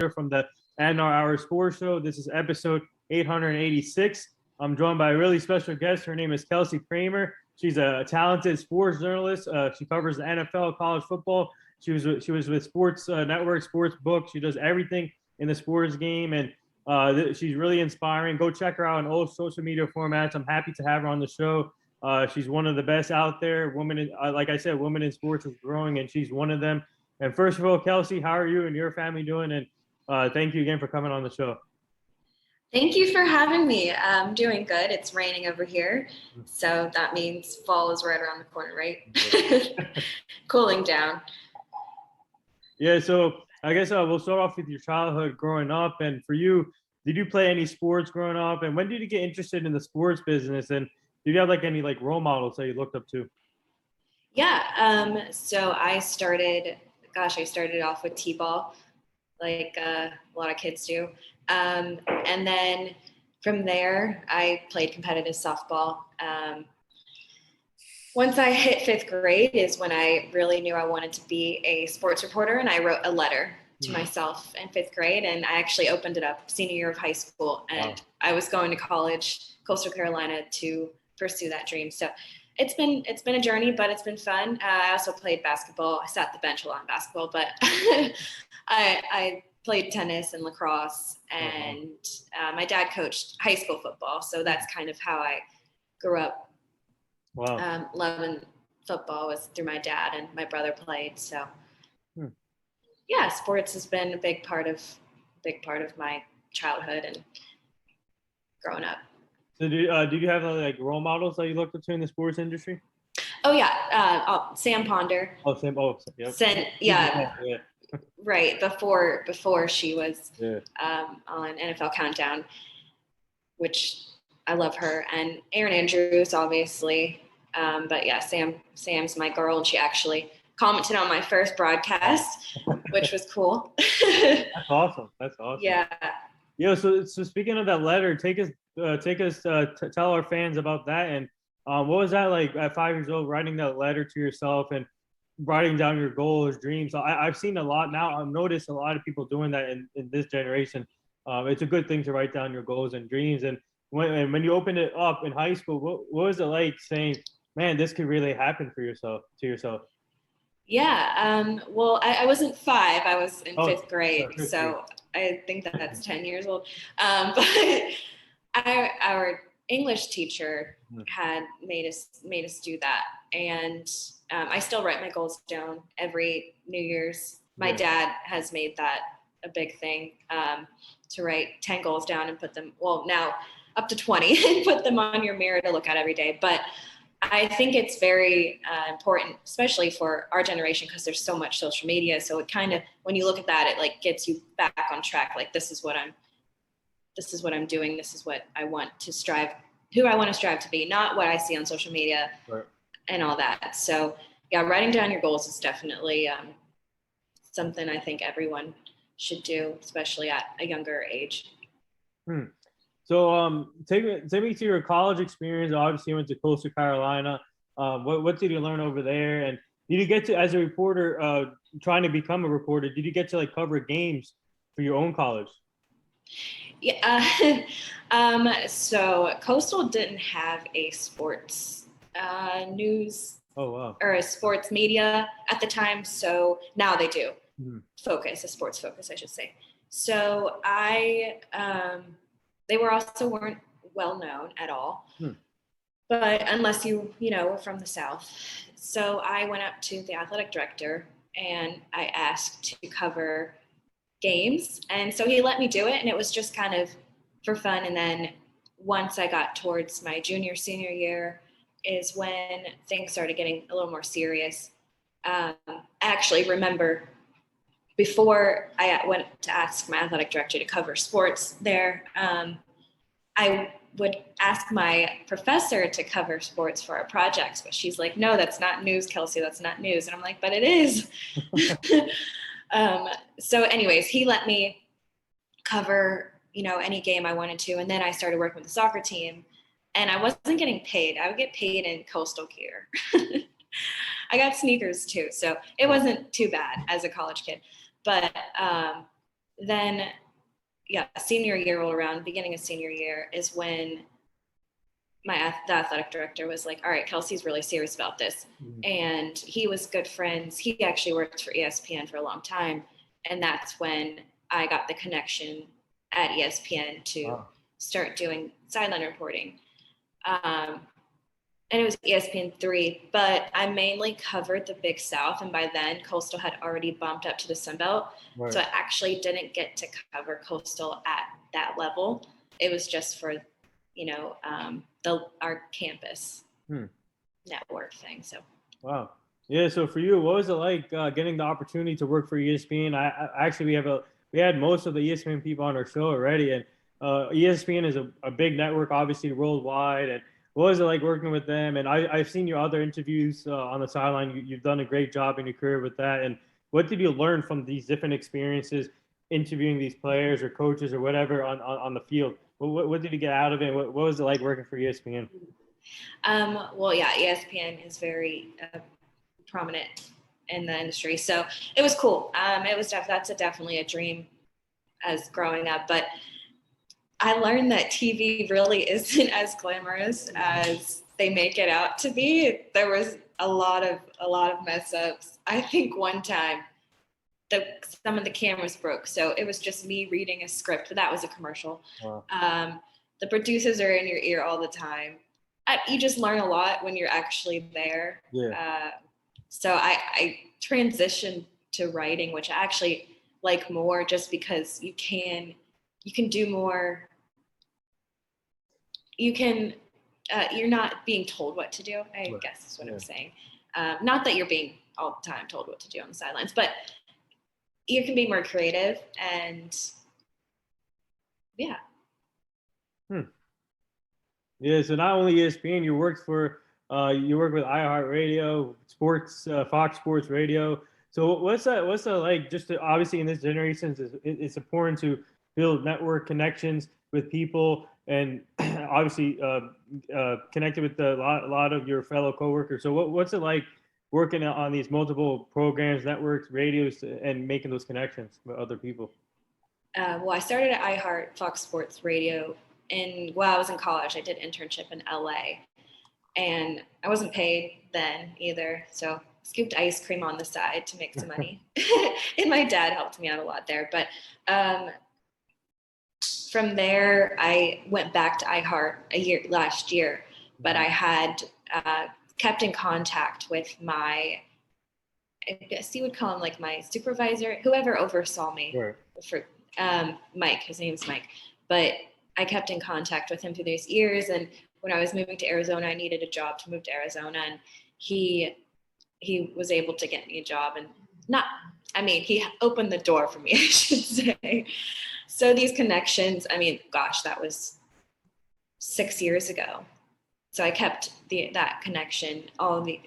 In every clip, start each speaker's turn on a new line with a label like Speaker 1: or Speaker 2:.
Speaker 1: from the NR Hour Sports Show. This is episode 886. I'm joined by a really special guest. Her name is Kelsey Kramer. She's a talented sports journalist. She covers the NFL, college football. She was with Sports Network, Sports Book. She does everything in the sports game, and she's really inspiring. Go check her out on all social media formats. I'm happy to have her on the show. She's one of the best out there. Like I said, women in sports is growing, and she's one of them. And first of all, Kelsey, how are you and your family doing? And thank you again for coming on the show.
Speaker 2: Thank you for having me. I'm doing good. It's raining over here, so that means fall is right around the corner, right? Cooling down.
Speaker 1: Yeah, so I guess we'll start off with your childhood growing up. And for you, did you play any sports growing up? And when did you get interested in the sports business? And did you have any role models that you looked up to?
Speaker 2: Yeah, so I started off with t-ball, like a lot of kids do. And then from there, I played competitive softball. Once I hit 5th grade is when I really knew I wanted to be a sports reporter, and I wrote a letter to myself in 5th grade, and I actually opened it up senior year of high school, and wow. I was going to college, Coastal Carolina, to pursue that dream. So it's been a journey, but it's been fun. I also played basketball. I sat the bench a lot in basketball, but I played tennis and lacrosse, and my dad coached high school football. So that's kind of how I grew up.
Speaker 1: Wow.
Speaker 2: Loving football was through my dad, and my brother played. So yeah, sports has been a big part of my childhood and growing up.
Speaker 1: So did you have role models that you looked up to in the sports industry?
Speaker 2: Oh yeah, Sam Ponder.
Speaker 1: Oh, Sam. Oh, yep.
Speaker 2: Yeah. Right before she was on NFL Countdown, which I love her, and Erin Andrews, obviously. But yeah, Sam's my girl, and she actually commented on my first broadcast, which was cool.
Speaker 1: That's awesome.
Speaker 2: Yeah.
Speaker 1: Yeah. So speaking of that letter, tell our fans about that. And what was that like at 5 years old, writing that letter to yourself and writing down your goals, dreams? I've seen a lot now. I've noticed a lot of people doing that in this generation. It's a good thing to write down your goals and dreams. And when you opened it up in high school, what was it like saying, man, this could really happen to yourself?
Speaker 2: Yeah. Well, I wasn't 5. I was in 5th grade. So I think that's 10 years old. But our English teacher had made us do that. And I still write my goals down every New Year's. My dad has made that a big thing, to write 10 goals down and put them, well, now up to 20, and put them on your mirror to look at every day. But I think it's very important, especially for our generation, because there's so much social media. So it kind of, when you look at that, it gets you back on track. Like, this is what I'm doing. This is what I want to strive, who I want to strive to be, not what I see on social media and all that. So yeah, writing down your goals is definitely something I think everyone should do, especially at a younger age.
Speaker 1: So take me to your college experience. Obviously, you went to Coastal Carolina. What did you learn over there? And did you get to, as a reporter, trying to become a reporter, did you get to cover games for your own college?
Speaker 2: Yeah. So Coastal didn't have a sports news or a sports media at the time. So now they do. A sports focus, I should say. So they weren't well known at all, but unless you were from the South. So I went up to the athletic director and I asked to cover games. And so he let me do it, and it was just kind of for fun. And then once I got towards my senior year is when things started getting a little more serious. I actually remember before I went to ask my athletic director to cover sports there, I would ask my professor to cover sports for our projects, but she's like, no, that's not news, Kelsey, that's not news. And I'm like, but it is. So anyways, he let me cover, any game I wanted to. And then I started working with the soccer team, and I wasn't getting paid. I would get paid in Coastal gear. I got sneakers too, so it wasn't too bad as a college kid. But then, senior year rolled around. Beginning of senior year is when the athletic director was like, all right, Kelsey's really serious about this. Mm-hmm. And he was good friends. He actually worked for ESPN for a long time. And that's when I got the connection at ESPN to start doing sideline reporting. And it was ESPN3, but I mainly covered the Big South. And by then, Coastal had already bumped up to the Sun Belt. Right. So I actually didn't get to cover Coastal at that level. It was just for, our campus network thing. So. Wow.
Speaker 1: Yeah. So for you, what was it like getting the opportunity to work for ESPN? We had most of the ESPN people on our show already, and ESPN is a big network, obviously worldwide. And what was it like working with them? And I've seen your other interviews on the sideline. You've done a great job in your career with that. And what did you learn from these different experiences, interviewing these players or coaches or whatever on the field? What did you get out of it? What was it like working for ESPN?
Speaker 2: ESPN is very prominent in the industry, so it was cool. That's definitely a dream as growing up, but I learned that TV really isn't as glamorous as they make it out to be. There was a lot of mess ups. I think one time some of the cameras broke, so it was just me reading a script, but that was a commercial. Wow. The producers are in your ear all the time. You just learn a lot when you're actually there. Yeah. So I transitioned to writing, which I actually like more, just because you can do more. You're not being told what to do, I guess is what I'm saying. Not that you're being all the time told what to do on the sidelines, but you can be more creative and yeah.
Speaker 1: Yeah, so not only ESPN, you work with iHeartRadio, sports, Fox Sports Radio. So what's that like? Just to, obviously in this generation, it's important to build network connections with people, and obviously connected with a lot of your fellow coworkers. So what's it like working on these multiple programs, networks, radios, and making those connections with other people?
Speaker 2: I started at iHeart Fox Sports Radio, and while I was in college, I did internship in LA, and I wasn't paid then either, so scooped ice cream on the side to make some money. And my dad helped me out a lot there. But from there, I went back to iHeart last year, but I had kept in contact with I guess you would call him like my supervisor, whoever oversaw me. Right. For Mike, his name's Mike. But I kept in contact with him through these years, and when I was moving to Arizona, I needed a job to move to Arizona, and he was able to get me a job, and he opened the door for me, I should say. So these connections, that was 6 years ago. So I kept that connection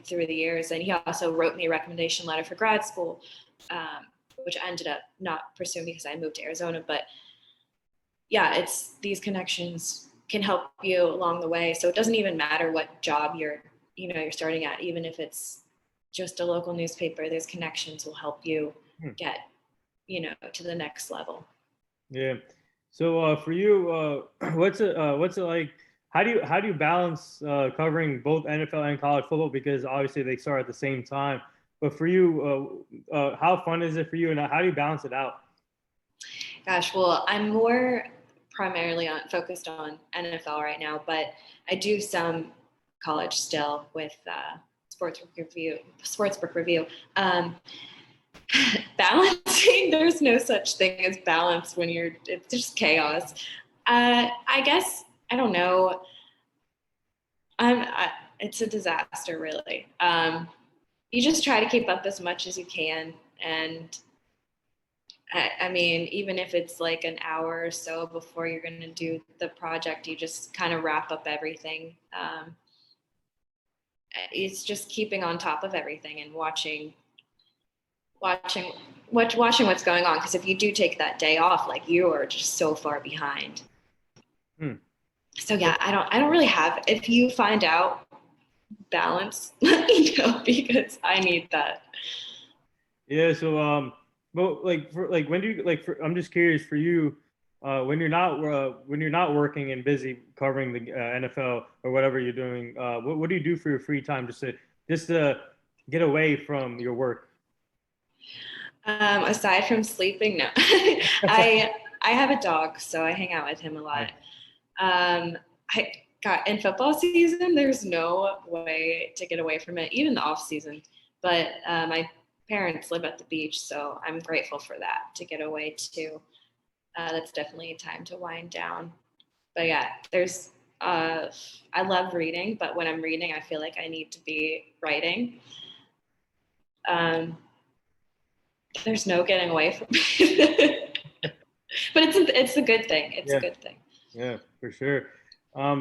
Speaker 2: through the years, and he also wrote me a recommendation letter for grad school, which I ended up not pursuing because I moved to Arizona. But yeah, it's these connections can help you along the way. So it doesn't even matter what job you're starting at, even if it's just a local newspaper, those connections will help you get, to the next level.
Speaker 1: Yeah. So for you, what's it like? How do you balance covering both NFL and college football? Because obviously they start at the same time. But for you, how fun is it for you, and how do you balance it out?
Speaker 2: Gosh, well, I'm more primarily focused on NFL right now, but I do some college still with Sportsbook Review. Balancing, there's no such thing as balance when it's just chaos. I guess, I don't know. It's a disaster, really. You just try to keep up as much as you can. And even if it's like an hour or so before you're going to do the project, you just kind of wrap up everything. It's just keeping on top of everything and watching what's going on. Because if you do take that day off, like, you are just so far behind. So yeah, I don't really have. If you find out, balance, let me know, because I need that.
Speaker 1: Yeah. So Well, when do you I'm just curious for you, when you're not working and busy covering the NFL or whatever you're doing, what do you do for your free time just to get away from your work?
Speaker 2: Aside from sleeping, no. I have a dog, so I hang out with him a lot. I got in football season, there's no way to get away from it, even the off season. But my parents live at the beach, so I'm grateful for that to get away too. That's definitely a time to wind down. But yeah, I love reading, but when I'm reading, I feel like I need to be writing. Um, there's no getting away from it. But it's a good thing. It's a good thing.
Speaker 1: Yeah, for sure.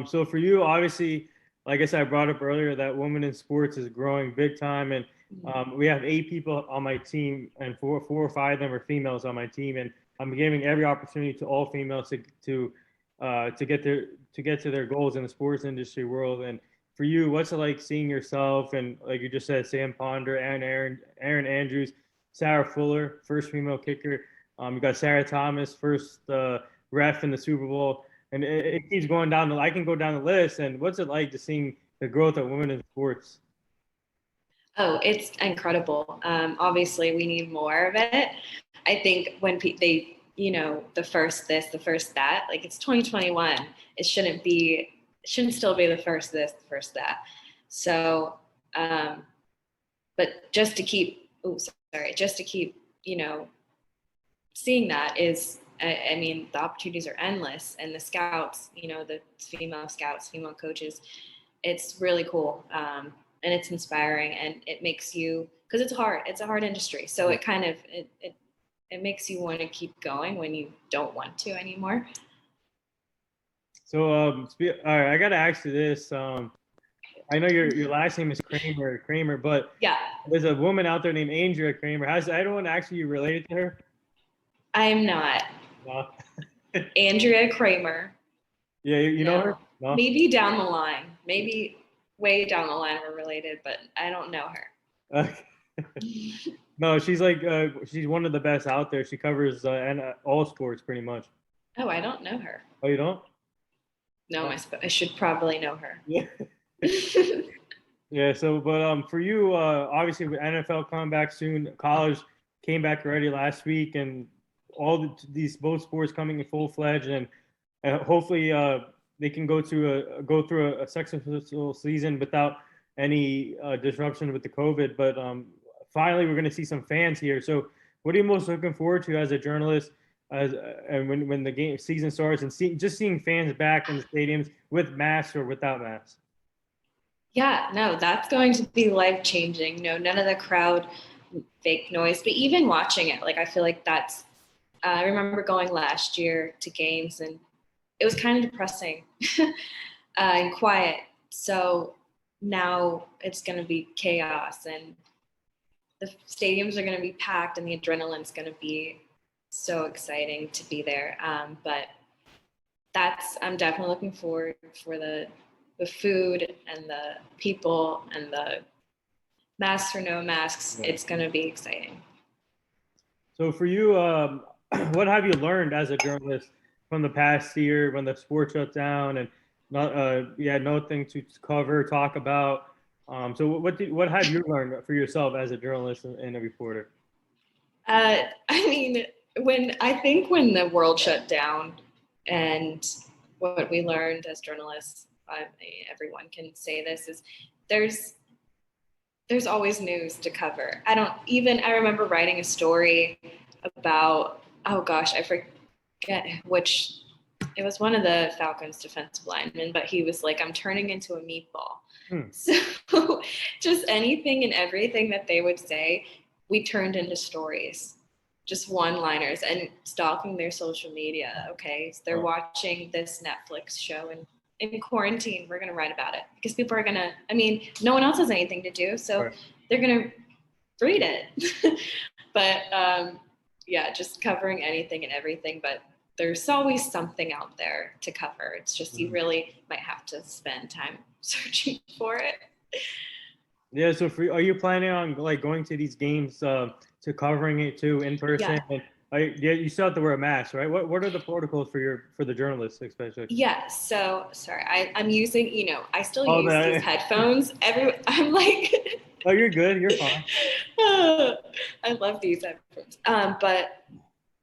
Speaker 1: So for you, obviously, like I said, I brought up earlier that women in sports is growing big time, and we have 8 people on my team, and four or five of them are females on my team, and I'm giving every opportunity to all females to get to their goals in the sports industry world. And for you, what's it like seeing yourself and like you just said, Sam Ponder, Aaron Andrews, Sarah Fuller, first female kicker. You got Sarah Thomas, first ref in the Super Bowl, and it keeps going down. I can go down the list. And what's it like to seeing the growth of women in sports?
Speaker 2: Oh, it's incredible. Obviously, we need more of it. I think when they, the first this, the first that, like it's 2021. It shouldn't still be the first this, the first that. So, but just to keep, seeing that is, I mean, the opportunities are endless, and the scouts, the female scouts, female coaches, it's really cool. And it's inspiring, and it makes you, because it's a hard industry. So it kind of, it makes you want to keep going when you don't want to anymore.
Speaker 1: So, all right, I got to ask you this. I know your last name is Kramer, but
Speaker 2: yeah,
Speaker 1: there's a woman out there named Andrea Kramer. Has anyone actually related to her?
Speaker 2: I'm not.
Speaker 1: No.
Speaker 2: Andrea Kramer.
Speaker 1: Yeah, you know her? No?
Speaker 2: Maybe down the line. Maybe way down the line we're related, but I don't know her.
Speaker 1: Okay. No, she's she's one of the best out there. She covers all sports pretty much.
Speaker 2: Oh, I don't know her.
Speaker 1: Oh, you don't?
Speaker 2: No, I should probably know her.
Speaker 1: Yeah. Yeah. So, but for you, obviously with NFL coming back soon, college came back already last week, and these both sports coming in full fledged, and hopefully they can go through a successful season without any disruption with the COVID. But finally, we're going to see some fans here. So, what are you most looking forward to as a journalist, and when the game season starts, and seeing fans back in the stadiums with masks or without masks?
Speaker 2: Yeah, no, that's going to be life changing. No, none of the crowd fake noise, but even watching it, like I feel like that's. I remember going last year to games, and it was kind of depressing and quiet. So now it's going to be chaos, and the stadiums are going to be packed, and the adrenaline's going to be so exciting to be there. But I'm definitely looking forward for the food and the people and the masks or no masks. Yeah. It's going to be exciting.
Speaker 1: So for you, what have you learned as a journalist from the past year when the sport shut down and nothing to cover, talk about? So what have you learned for yourself as a journalist and a reporter?
Speaker 2: I mean, when the world shut down, and what we learned as journalists, everyone can say this, is there's always news to cover. I remember writing a story about, oh gosh, I forget which, it was one of the Falcons defensive linemen, but he was like, I'm turning into a meatball. So just anything and everything that they would say, we turned into stories, just one-liners, and stalking their social media. Okay, so they're watching this Netflix show, and in quarantine, we're going to write about it because people are going to, no one else has anything to do, so they're going to read it. But just covering anything and everything, but there's always something out there to cover. It's just you really might have to spend time searching for it.
Speaker 1: Yeah. So are you planning on going to these games to covering it too in person.
Speaker 2: Yeah.
Speaker 1: And yeah, you still have to wear a mask, right? What are the protocols for the journalists, especially?
Speaker 2: Yeah. So sorry, I'm using, I still
Speaker 1: Oh,
Speaker 2: use these headphones. I'm like,
Speaker 1: oh, you're good. You're fine.
Speaker 2: I love these headphones. But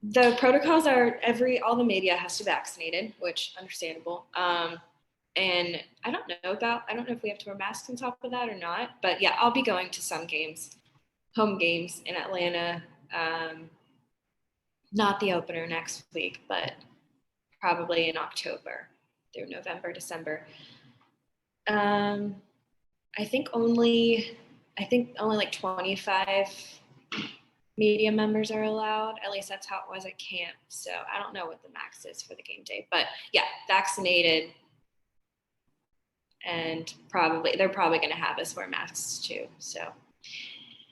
Speaker 2: the protocols are all the media has to be vaccinated, which understandable. And I don't know if we have to wear masks on top of that or not, but yeah, I'll be going to some games, home games in Atlanta. Not the opener next week, but probably in October through November, December. I think only like 25 media members are allowed. At least that's how it was at camp. So I don't know what the max is for the game day, but yeah, vaccinated, and they're probably going to have us wear masks too. So,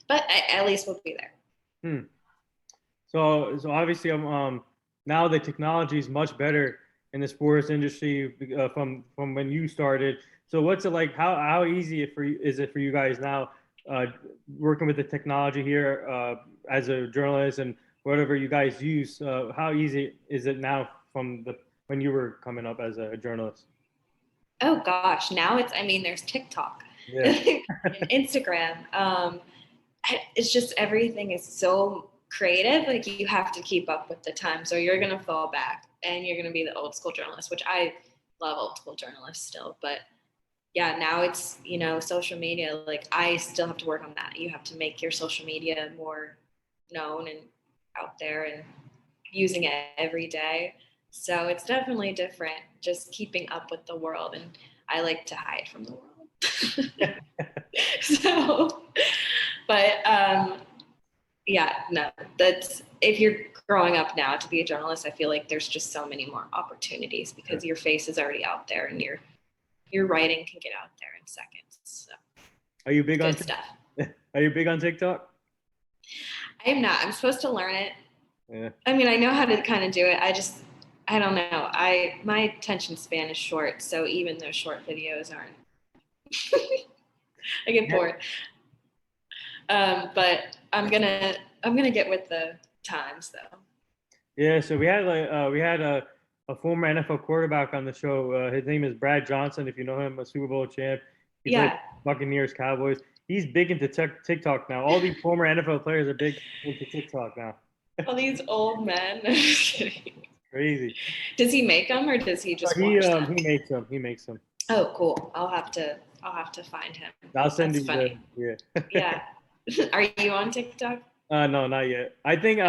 Speaker 2: but at least we'll be there.
Speaker 1: So obviously, now the technology is much better in the sports industry from when you started. So what's it like? How easy is it for you guys now, working with the technology here as a journalist and whatever you guys use? How easy is it now from when you were coming up as a journalist?
Speaker 2: Oh gosh, now there's TikTok,
Speaker 1: Yeah.
Speaker 2: Instagram. It's just everything is so creative. Like you have to keep up with the times, or you're gonna fall back, and you're gonna be the old school journalist, which I love old school journalists still. But yeah, now it's social media. Like I still have to work on that. You have to make your social media more known and out there, and using it every day. So it's definitely different, just keeping up with the world. And I like to hide from the world. So, but yeah, no, that's if you're growing up now to be a journalist, I feel like there's just so many more opportunities because your face is already out there, and your writing can get out there in seconds. So,
Speaker 1: Are you big on
Speaker 2: stuff?
Speaker 1: Are you big on TikTok?
Speaker 2: I am not. I'm supposed to learn it.
Speaker 1: Yeah.
Speaker 2: I mean, I know how to kind of do it. I don't know. My attention span is short, so even those short videos aren't. I get bored. But I'm gonna get with the times though.
Speaker 1: Yeah. So we had a former NFL quarterback on the show. His name is Brad Johnson. If you know him, a Super Bowl champ. He played Buccaneers, Cowboys. He's big into TikTok now. All these former NFL players are big into TikTok now.
Speaker 2: All these old men.
Speaker 1: Crazy.
Speaker 2: Does he make them, or does he just
Speaker 1: watch
Speaker 2: them?
Speaker 1: He makes them. He makes them.
Speaker 2: Oh, cool. I'll have to find him.
Speaker 1: I'll send you funny.
Speaker 2: Yeah. Yeah. Are you on TikTok?
Speaker 1: No, not yet. I think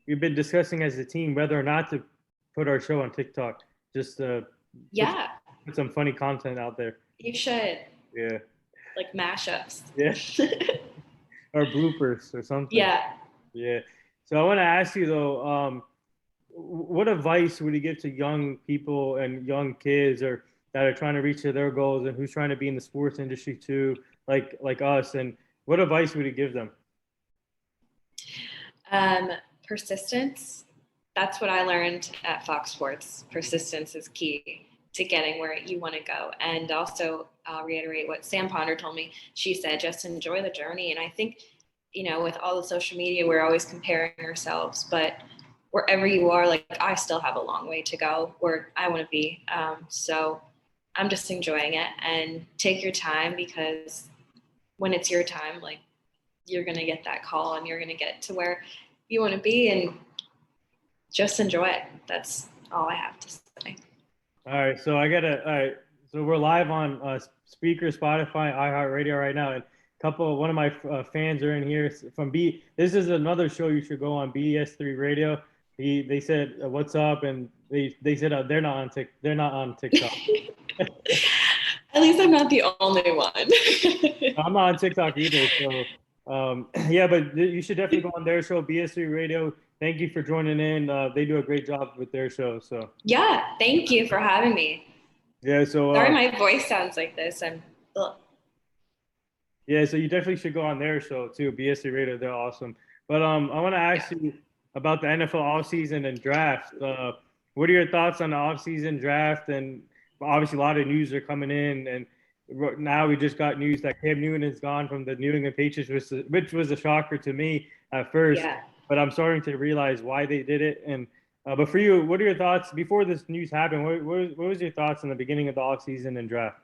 Speaker 1: we've been discussing as a team whether or not to put our show on TikTok. Just put some funny content out there.
Speaker 2: You should.
Speaker 1: Yeah.
Speaker 2: Like mashups.
Speaker 1: Yeah. Or bloopers or something.
Speaker 2: Yeah.
Speaker 1: Yeah. So I want to ask you though, what advice would you give to young people and young kids or that are trying to reach their goals and who's trying to be in the sports industry too, like us? And what advice would you give them?
Speaker 2: Persistence. That's what I learned at Fox Sports. Persistence is key to getting where you want to go. And also, I'll reiterate what Sam Ponder told me. She said, just enjoy the journey. And I think, with all the social media, we're always comparing ourselves, but wherever you are, like I still have a long way to go where I want to be. So I'm just enjoying it, and take your time, because when it's your time, like you're going to get that call and you're going to get to where you want to be, and just enjoy it. That's all I have to say.
Speaker 1: All right. So so we're live on Speaker, Spotify, iHeartRadio right now. And one of my fans are in here from this is another show you should go on, BS3 Radio. They said, what's up? And they said they're not on TikTok.
Speaker 2: At least I'm not the only one.
Speaker 1: I'm not on TikTok either. So yeah, but you should definitely go on their show, BS3 Radio. Thank you for joining in. They do a great job with their show. So
Speaker 2: yeah, thank you for having me.
Speaker 1: Yeah. So
Speaker 2: sorry, my voice sounds like this.
Speaker 1: Yeah, so you definitely should go on their show too, BS3 Radio. They're awesome. But I want to ask you about the NFL offseason and draft. What are your thoughts on the offseason draft? And obviously, a lot of news are coming in. And now we just got news that Cam Newton is gone from the New England Patriots, which was a shocker to me at first.
Speaker 2: Yeah.
Speaker 1: But I'm starting to realize why they did it. And but for you, what are your thoughts before this news happened? What was your thoughts in the beginning of the offseason and draft?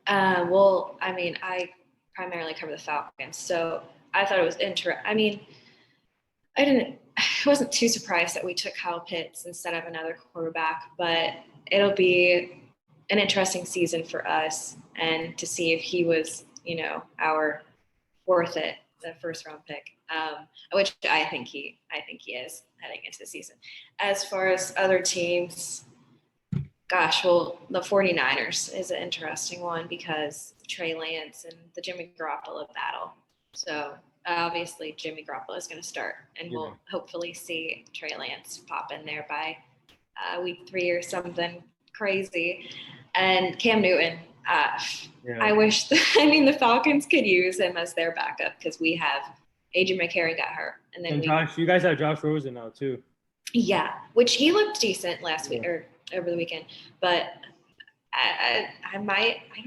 Speaker 2: Well, I mean, I primarily cover the Falcons, so I thought it was interesting. I mean, I wasn't too surprised that we took Kyle Pitts instead of another quarterback, but it'll be an interesting season for us and to see if he was, our worth it, the first round pick, which I think he is heading into the season. As far as other teams, gosh, well, the 49ers is an interesting one because Trey Lance and the Jimmy Garoppolo battle. So obviously Jimmy Garoppolo is going to start, and we'll hopefully see Trey Lance pop in there by week 3 or something crazy. And Cam Newton, I wish the Falcons could use him as their backup because we have A.J. McCarron got hurt. And
Speaker 1: Josh, you guys have Josh Rosen now too.
Speaker 2: Yeah, which he looked decent last week or over the weekend, but I don't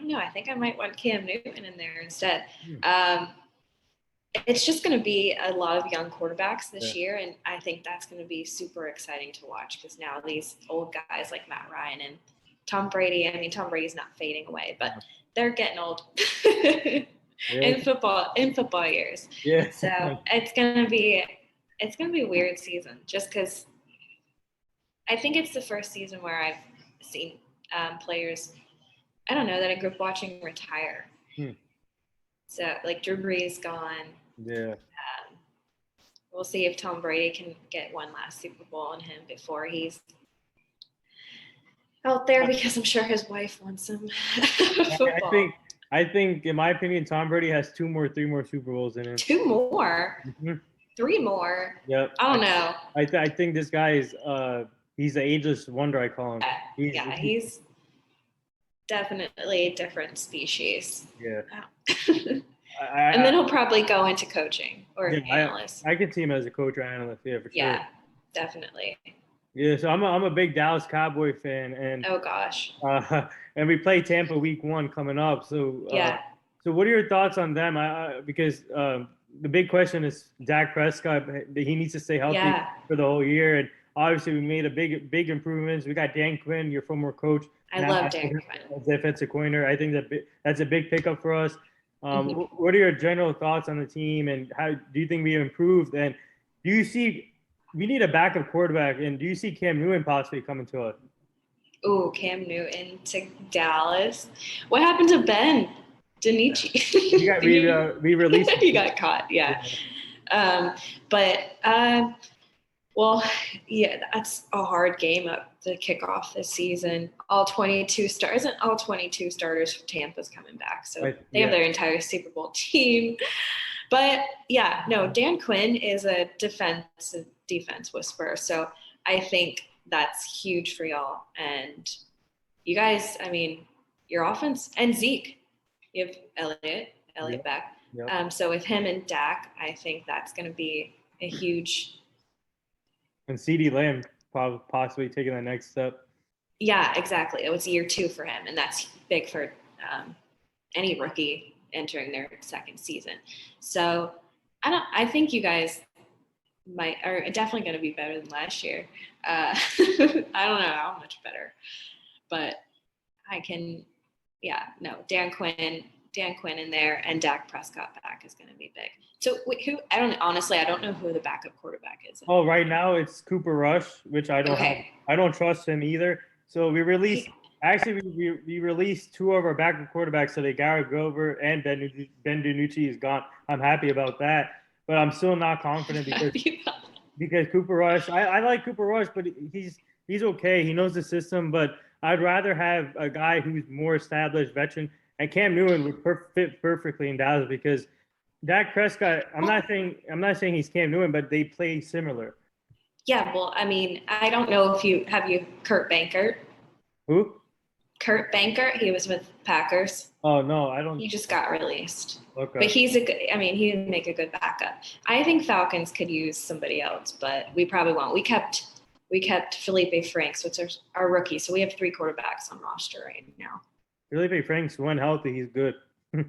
Speaker 2: know. I think I might want Cam Newton in there instead. It's just going to be a lot of young quarterbacks this year, and I think that's going to be super exciting to watch because now these old guys like Matt Ryan and Tom Brady. I mean, Tom Brady's not fading away, but they're getting old in football years.
Speaker 1: Yeah.
Speaker 2: So it's gonna be a weird season just because I think it's the first season where I've seen players, I don't know, that I grew up watching retire. So like Drew Brees gone.
Speaker 1: Yeah.
Speaker 2: We'll see if Tom Brady can get one last Super Bowl on him before he's out there because I'm sure his wife wants him football.
Speaker 1: I think, in my opinion, Tom Brady has 3 more Super Bowls in him.
Speaker 2: 2 more? 3 more?
Speaker 1: Yep.
Speaker 2: I don't know.
Speaker 1: I think this guy is he's the ageless wonder, I call him.
Speaker 2: He's definitely a different species.
Speaker 1: Yeah.
Speaker 2: And then he'll probably go into coaching or analyst.
Speaker 1: I could see him as a coach or analyst, for sure.
Speaker 2: Yeah, definitely.
Speaker 1: Yeah, so I'm a big Dallas Cowboy fan, and
Speaker 2: oh gosh,
Speaker 1: and we play Tampa week 1 coming up. So so what are your thoughts on them? Because the big question is Dak Prescott. He needs to stay healthy for the whole year, and obviously we made a big improvements. We got Dan Quinn, your former coach.
Speaker 2: I love Dan Quinn
Speaker 1: as defensive coordinator. I think that's a big pickup for us. What are your general thoughts on the team, and how do you think we improved? And do you see we need a backup quarterback, and do you see Cam Newton possibly coming to us?
Speaker 2: Oh, Cam Newton to Dallas. What happened to Ben DiNucci?
Speaker 1: He got re-released.
Speaker 2: He got caught, yeah. Well, yeah, that's a hard game up to kick off this season. All 22 starters for Tampa's coming back, so they have their entire Super Bowl team. But Dan Quinn is a defense whisperer, so I think that's huge for y'all. And you guys, I mean, your offense and Zeke, you have Elliott back. Yep. So with him and Dak, I think that's going to be a huge.
Speaker 1: And CeeDee Lamb possibly taking the next step.
Speaker 2: Yeah, exactly. It was year 2 for him, and that's big for any rookie entering their second season. So I think you guys are definitely going to be better than last year. I don't know how much better, but Dan Quinn in there and Dak Prescott back is going to be big. So I don't know who the backup quarterback is.
Speaker 1: Oh, right now it's Cooper Rush, which I don't trust him either. So we released we released 2 of our backup quarterbacks today. Garrett Grover and Ben DiNucci is gone. I'm happy about that, but I'm still not confident because Cooper Rush. I like Cooper Rush, but he's okay. He knows the system, but I'd rather have a guy who's more established, veteran. And Cam Newton would fit perfectly in Dallas because Dak Prescott. I'm not saying he's Cam Newton, but they play similar.
Speaker 2: Yeah, well, I mean, I don't know if you Kurt Bankert.
Speaker 1: Who?
Speaker 2: Kurt Bankert. He was with Packers.
Speaker 1: Oh no, I don't.
Speaker 2: He just got released.
Speaker 1: Okay.
Speaker 2: But he would make a good backup. I think Falcons could use somebody else, but we probably won't. We kept Felipe Franks, which is our rookie, so we have 3 quarterbacks on roster right now.
Speaker 1: Felipe Franks, when healthy, he's good.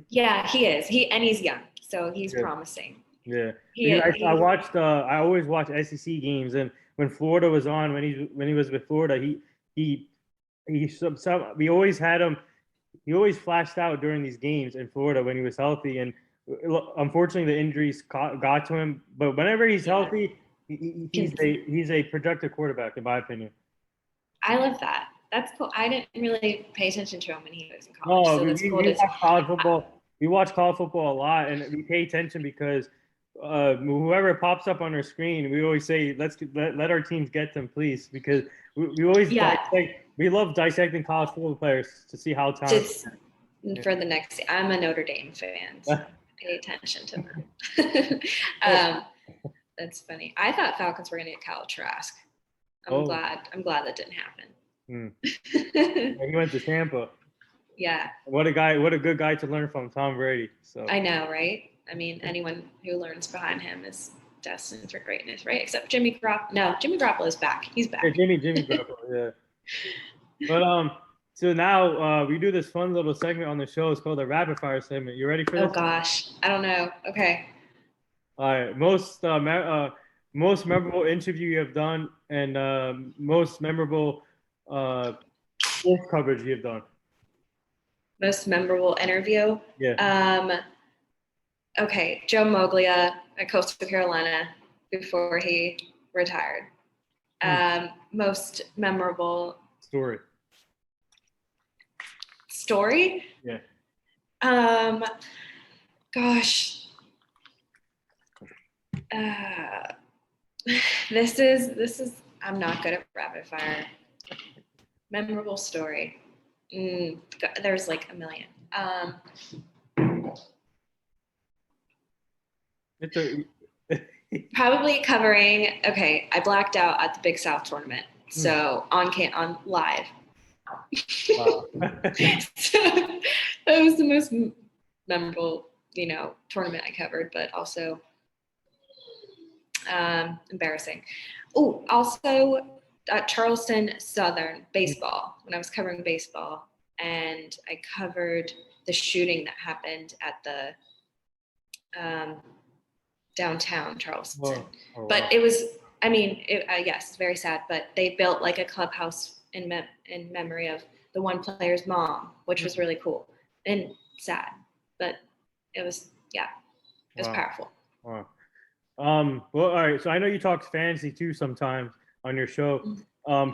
Speaker 2: Yeah, he is. He's young, so he's
Speaker 1: Yeah.
Speaker 2: promising.
Speaker 1: Yeah. I
Speaker 2: He
Speaker 1: watched. I always watch SEC games, and when Florida was on, when he was with Florida, he we always had him. He always flashed out during these games in Florida when he was healthy, and unfortunately the injuries got to him. But whenever he's healthy, he's a productive quarterback in my opinion.
Speaker 2: I love that. That's cool. I didn't really pay attention to him when he was in college,
Speaker 1: No,
Speaker 2: so that's cool.
Speaker 1: we watch college football. We watch college football a lot, and we pay attention because whoever pops up on our screen, we always say, let our teams get them, please, because we always we love dissecting college football players to see how talented.
Speaker 2: Just for the next, I'm a Notre Dame fan. So pay attention to them. That's funny. I thought Falcons were going to get Kyle Trask. I'm glad that didn't happen.
Speaker 1: He went to Tampa.
Speaker 2: Yeah.
Speaker 1: What a guy! What a good guy to learn from, Tom Brady. So
Speaker 2: I know, right? I mean, anyone who learns behind him is destined for greatness, right? Except Jimmy Garoppolo. No, Jimmy Garoppolo is back. He's back.
Speaker 1: Yeah, Jimmy Garoppolo. Yeah. But so now we do this fun little segment on the show. It's called the rapid fire segment. You ready for this?
Speaker 2: Oh gosh, I don't know. Okay.
Speaker 1: All right. Most memorable interview you have done, and most memorable sports coverage you have done.
Speaker 2: Most memorable interview.
Speaker 1: Yeah.
Speaker 2: Okay, Joe Moglia at Coastal Carolina before he retired. Most memorable story.
Speaker 1: Yeah.
Speaker 2: Gosh. This is I'm not good at rapid fire. Memorable story. There's like a million. Probably covering. Okay, I blacked out at the Big South tournament, so on live.
Speaker 1: Wow.
Speaker 2: So that was the most memorable, tournament I covered, but also embarrassing. Oh, also at Charleston Southern baseball, when I was covering baseball, and I covered the shooting that happened at the downtown Charleston.
Speaker 1: Wow.
Speaker 2: But it was, yes, very sad, but they built like a clubhouse in memory of the one player's mom, which was really cool and sad, but it was powerful.
Speaker 1: Wow. Well, all right. So I know you talk fantasy too sometimes on your show.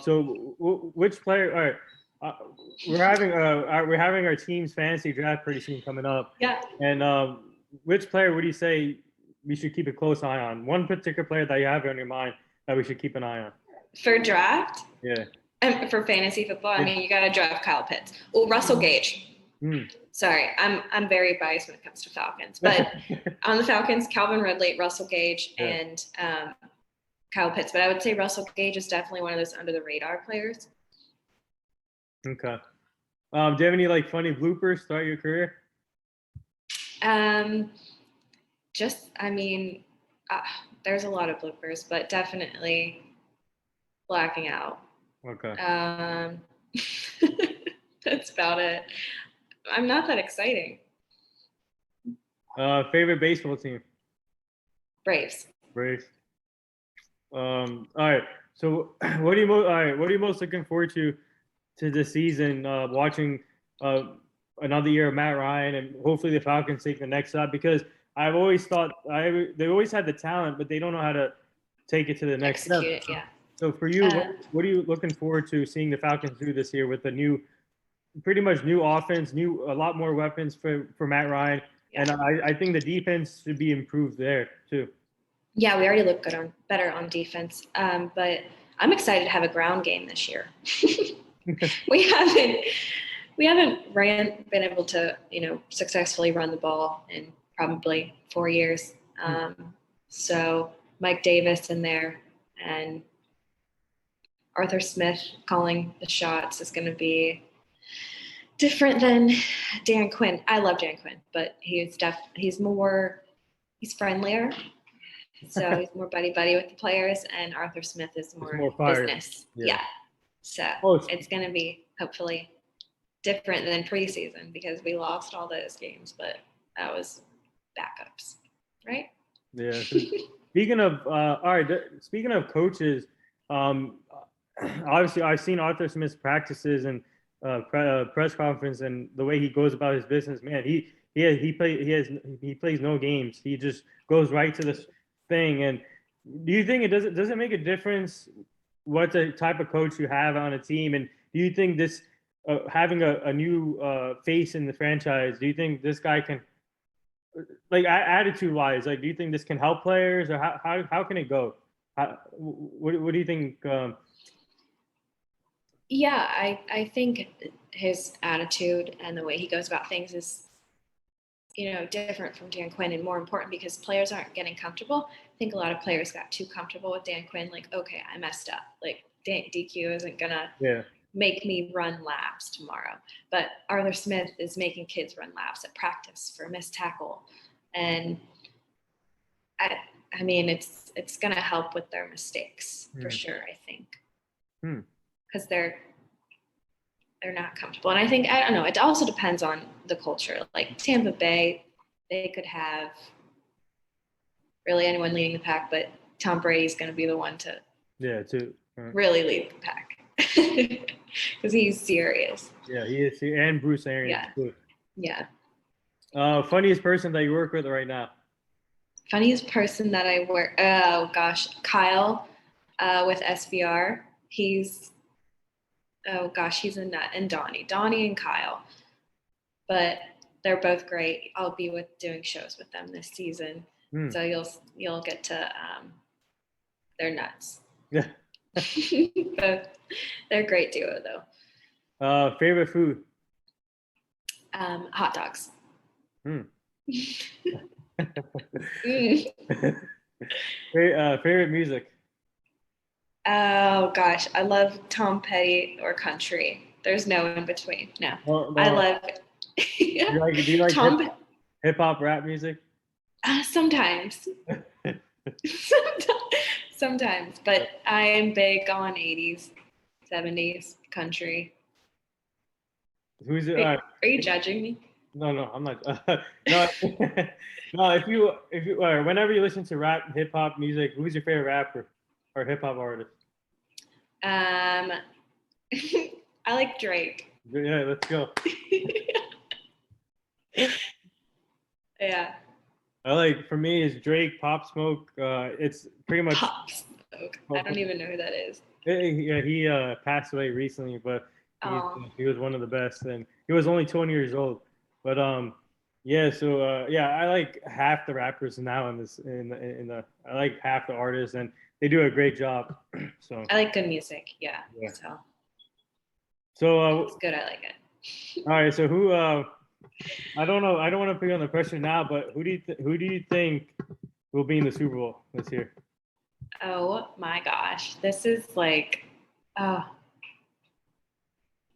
Speaker 1: So which player? All right. We're having our team's fantasy draft pretty soon coming up.
Speaker 2: Yeah.
Speaker 1: And which player would you say we should keep a close eye on? One particular player that you have on your mind that we should keep an eye on?
Speaker 2: For draft?
Speaker 1: Yeah.
Speaker 2: And for fantasy football, I mean, you got to draft Kyle Pitts. Oh, Russell Gage. Sorry, I'm very biased when it comes to Falcons, but on the Falcons, Calvin Ridley, Russell Gage, and Kyle Pitts. But I would say Russell Gage is definitely one of those under the radar players.
Speaker 1: Okay. Do you have any like funny bloopers throughout your career?
Speaker 2: There's a lot of bloopers, but definitely blacking out.
Speaker 1: Okay.
Speaker 2: That's about it. I'm not that exciting.
Speaker 1: Favorite baseball team?
Speaker 2: Braves.
Speaker 1: All right. So what are you most looking forward to this season? Watching another year of Matt Ryan, and hopefully the Falcons take the next step, because I've always thought they always had the talent, but they don't know how to take it to the next step.
Speaker 2: Yeah.
Speaker 1: So for you, what are you looking forward to seeing the Falcons do this year with the pretty much new offense, a lot more weapons for Matt Ryan, and I think the defense should be improved there too.
Speaker 2: Yeah, we already look better on defense, but I'm excited to have a ground game this year. We haven't been able to successfully run the ball in probably 4 years. So Mike Davis in there and Arthur Smith calling the shots is going to be different than Dan Quinn. I love Dan Quinn, but he's friendlier. So he's more buddy with the players, and Arthur Smith is more business. Yeah. So it's going to be hopefully different than preseason because we lost all those games, but that was backups, right?
Speaker 1: Yeah. Speaking of all right, speaking of coaches, obviously I've seen Arthur Smith's practices and press conference and the way he goes about his business. Man, he plays no games. He just goes right to this thing. And do you think does it make a difference what the type of coach you have on a team? And do you think this having a new face in the franchise, do you think this guy can, like, attitude wise, like, do you think this can help players, or how can it go? What do you think?
Speaker 2: Yeah, I think his attitude and the way he goes about things is, different from Dan Quinn and more important because players aren't getting comfortable. I think a lot of players got too comfortable with Dan Quinn. Like, okay, I messed up. Like, DQ isn't gonna make me run laps tomorrow. But Arthur Smith is making kids run laps at practice for a missed tackle, and I mean, it's gonna help with their mistakes for sure. I think because they're not comfortable. And I think, I don't know, it also depends on the culture. Like Tampa Bay, they could have really anyone leading the pack, but Tom Brady's going to be the one to really lead the pack because he's serious.
Speaker 1: Yeah, he is. And Bruce Arians.
Speaker 2: Yeah.
Speaker 1: Too.
Speaker 2: Yeah.
Speaker 1: Funniest person that you work with right now?
Speaker 2: Funniest person that I work, oh gosh, Kyle with SBR. He's a nut. And Donnie and Kyle. But they're both great. I'll be doing shows with them this season. So you'll get to they're nuts.
Speaker 1: Yeah.
Speaker 2: But they're a great duo though.
Speaker 1: Favorite food?
Speaker 2: Hot dogs.
Speaker 1: Favorite music?
Speaker 2: Oh gosh, I love Tom Petty or country. There's no in between. No. I love
Speaker 1: do you like hip hop rap music?
Speaker 2: Sometimes. Sometimes, but I am big on 80s, 70s country.
Speaker 1: Who's it?
Speaker 2: Are you judging me?
Speaker 1: No, I'm not. No, no. If you whenever you listen to rap, hip hop music, who's your favorite rapper or hip hop artist?
Speaker 2: I like Drake.
Speaker 1: Yeah, let's go.
Speaker 2: Yeah.
Speaker 1: For me, is Drake, Pop Smoke. It's pretty much
Speaker 2: Pop Smoke. I don't even know who that is.
Speaker 1: He passed away recently, but he was one of the best, and he was only 20 years old. But I like half the rappers now I like half the artists, and they do a great job. So
Speaker 2: I like good music. Yeah.
Speaker 1: So
Speaker 2: it's good. I like it.
Speaker 1: All right. So who? I don't know. I don't want to put you on the pressure now, but who do you think will be in the Super Bowl this year?
Speaker 2: Oh my gosh, this is like, all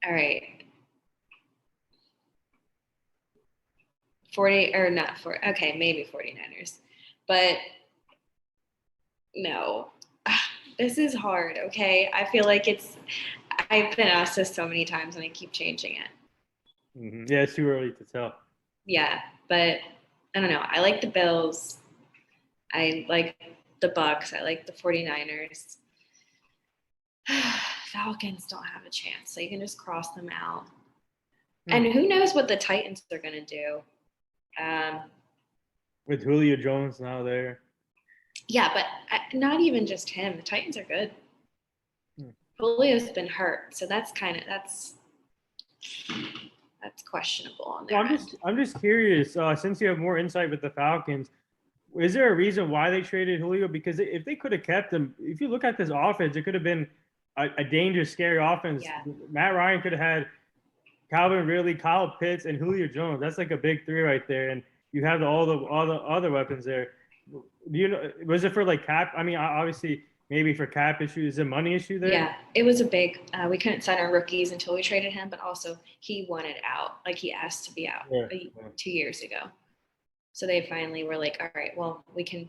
Speaker 2: right. 40 or not 40. Okay, maybe 49ers, but no, this is hard. Okay, I feel like I've been asked this so many times and I keep changing it.
Speaker 1: Mm-hmm. Yeah, it's too early to tell.
Speaker 2: Yeah, but I don't know. I like the Bills. I like the Bucks. I like the 49ers. Falcons don't have a chance, so you can just cross them out. And who knows what the Titans are going to do.
Speaker 1: With Julio Jones now there.
Speaker 2: Yeah, but not even just him. The Titans are good. Julio's been hurt, so that's questionable on their end.
Speaker 1: I'm just curious, since you have more insight with the Falcons, is there a reason why they traded Julio? Because if they could have kept him, if you look at this offense, it could have been a dangerous, scary offense.
Speaker 2: Yeah.
Speaker 1: Matt Ryan could have had Calvin Ridley, Kyle Pitts, and Julio Jones. That's like a big three right there, and you have all the other weapons there. Do you know? Was it for like cap? I mean, obviously, maybe for cap issue. Is it a money issue there?
Speaker 2: Yeah, it was a big. We couldn't sign our rookies until we traded him, but also he wanted out. Like he asked to be out 2 years ago. So they finally were like, all right, well, we kind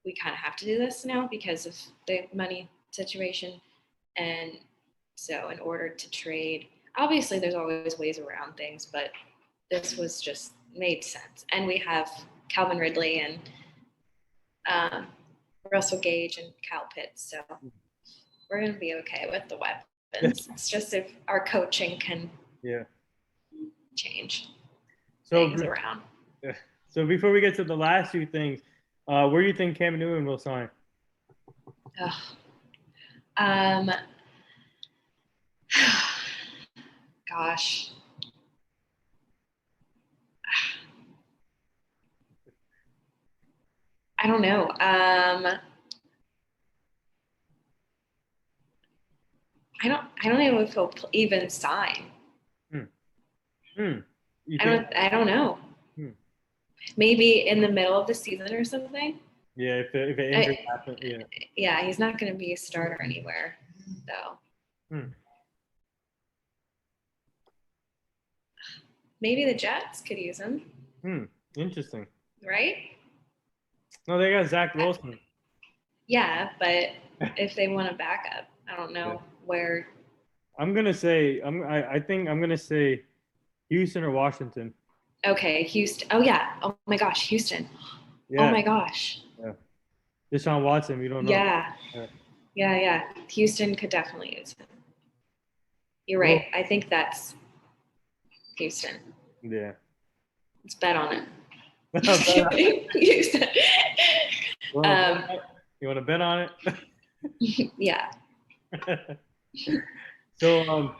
Speaker 2: of have to do this now because of the money situation. And so in order to trade, obviously there's always ways around things, but this was just made sense. And we have Calvin Ridley and Russell Gage and Cal Pitts, so we're going to be okay with the weapons. It's just if our coaching can change things around.
Speaker 1: So before we get to the last two things, where do you think Cam Newton will sign?
Speaker 2: Gosh. I don't know. I don't know if he'll even sign. I don't know. Maybe in the middle of the season or something.
Speaker 1: Yeah, if an injury happens,
Speaker 2: Yeah, he's not going to be a starter anywhere, though. Maybe the Jets could use him.
Speaker 1: Interesting.
Speaker 2: Right?
Speaker 1: No, they got Zach Wilson.
Speaker 2: Yeah, but if they want a backup, I don't know where.
Speaker 1: I'm gonna say I think I'm gonna say Houston or Washington.
Speaker 2: Okay, Houston. Oh yeah. Oh my gosh, Houston. Yeah. Oh my gosh.
Speaker 1: Yeah. Deshaun Watson, we don't know.
Speaker 2: Yeah. Houston could definitely use him. You're right. I think that's Houston.
Speaker 1: Yeah.
Speaker 2: Let's bet on it. Houston.
Speaker 1: You want to bet on it?
Speaker 2: Yeah.
Speaker 1: So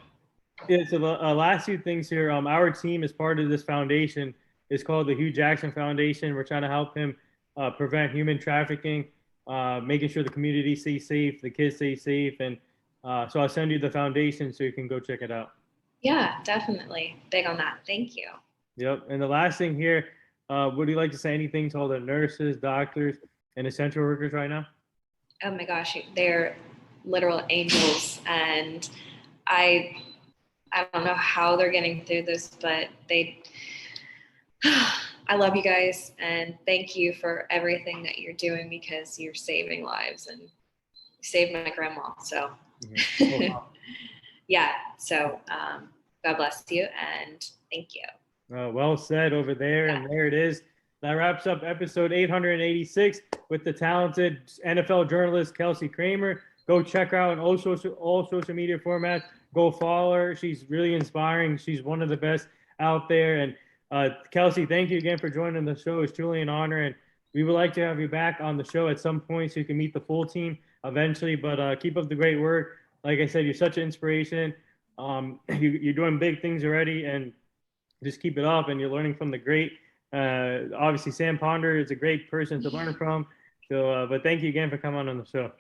Speaker 1: so the last few things here. Our team is part of this foundation. It's called the Hugh Jackson Foundation. We're trying to help him prevent human trafficking, making sure the community stays safe, the kids stay safe, and so I'll send you the foundation so you can go check it out.
Speaker 2: Yeah, definitely. Big on that. Thank you.
Speaker 1: Yep. And the last thing here, would you like to say anything to all the nurses, doctors, and essential workers right now?
Speaker 2: Oh my gosh, they're literal angels, and I don't know how they're getting through this, but I love you guys, and thank you for everything that you're doing, because you're saving lives, and you saved my grandma. So yeah, so God bless you, and thank you.
Speaker 1: Well said over there, and there it is. That wraps up episode 886 with the talented NFL journalist Kelsey Kramer. Go check her out on all social media formats. Go follow her. She's really inspiring. She's one of the best out there. And Kelsey, thank you again for joining the show. It's truly an honor, and we would like to have you back on the show at some point so you can meet the full team eventually. But keep up the great work. Like I said, you're such an inspiration. You're doing big things already, and just keep it up. And you're learning from the great. Obviously, Sam Ponder is a great person to learn from. So, but thank you again for coming on the show.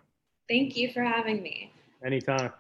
Speaker 2: Thank you for having me.
Speaker 1: Anytime.